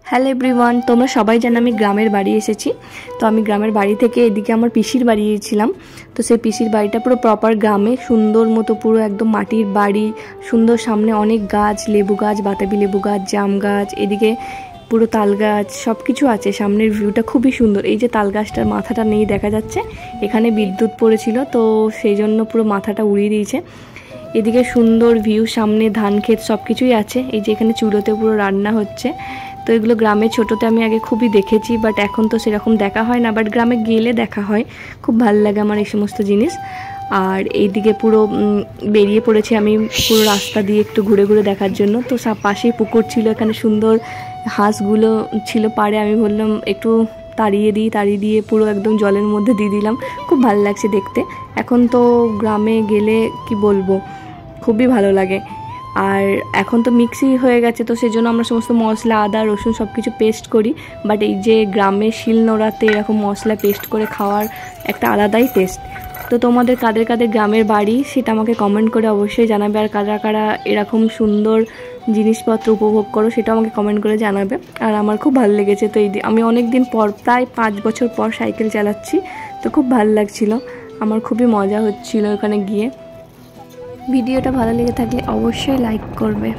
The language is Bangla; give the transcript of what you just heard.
হ্যালো এভরিওয়ান, তোমরা সবাই জানো আমি গ্রামের বাড়ি এসেছি। তো আমি গ্রামের বাড়ি থেকে এদিকে আমার পিসির বাড়ি গিয়েছিলাম। তো সেই পিসির বাড়িটা পুরো প্রপার গ্রামে, সুন্দর মতো পুরো একদম মাটির বাড়ি, সুন্দর সামনে অনেক গাছ, লেবু গাছ, বাতাবি লেবু গাছ, জাম গাছ, এদিকে পুরো তাল গাছ, সব কিছু আছে। সামনের ভিউটা খুবই সুন্দর। এই যে তাল গাছটার মাথাটা নেই দেখা যাচ্ছে, এখানে বিদ্যুৎ পড়েছিল তো সেই জন্য পুরো মাথাটা উড়িয়ে দিয়েছে। এদিকে সুন্দর ভিউ, সামনে ধান ক্ষেত, সব কিছুই আছে। এই যে এখানে চুলোতে পুরো রান্না হচ্ছে। তো এগুলো গ্রামে ছোটোতে আমি আগে খুবই দেখেছি, বাট এখন তো সেরকম দেখা হয় না, বাট গ্রামে গেলে দেখা হয়। খুব ভালো লাগে আমার এই সমস্ত জিনিস। আর এইদিকে পুরো বেরিয়ে পড়েছি আমি পুরো রাস্তা দিয়ে একটু ঘুরে ঘুরে দেখার জন্য। তো পাশেই পুকুর ছিল, এখানে সুন্দর হাঁসগুলো ছিল পাড়ে। আমি বললাম একটু তাড়িয়ে দিয়ে পুরো একদম জলের মধ্যে দিয়ে দিলাম। খুব ভালো লাগছে দেখতে। এখন তো গ্রামে গেলে কি বলবো, খুবই ভালো লাগে। আর এখন তো মিক্সি হয়ে গেছে, তো সেই জন্য আমরা সমস্ত মশলা, আদা রসুন সব কিছু পেস্ট করি। বাট এই যে গ্রামে শিলনোড়াতে এরকম মশলা পেস্ট করে খাওয়ার একটা আলাদাই টেস্ট। তো তোমাদের কাদের কাদের গ্রামের বাড়ি সেটা আমাকে কমেন্ট করে অবশ্যই জানাবে। আর কারা কারা এরকম সুন্দর জিনিসপত্র উপভোগ করো সেটাও আমাকে কমেন্ট করে জানাবে। আর আমার খুব ভালো লেগেছে। তো আমি অনেক দিন পর, প্রায় 5 বছর পর সাইকেল চালাচ্ছি। তো খুব ভালো লাগছিল, আমার খুবই মজা হচ্ছিল ওখানে গিয়ে। ভিডিওটা ভালো লেগে থাকলে অবশ্যই লাইক করবে।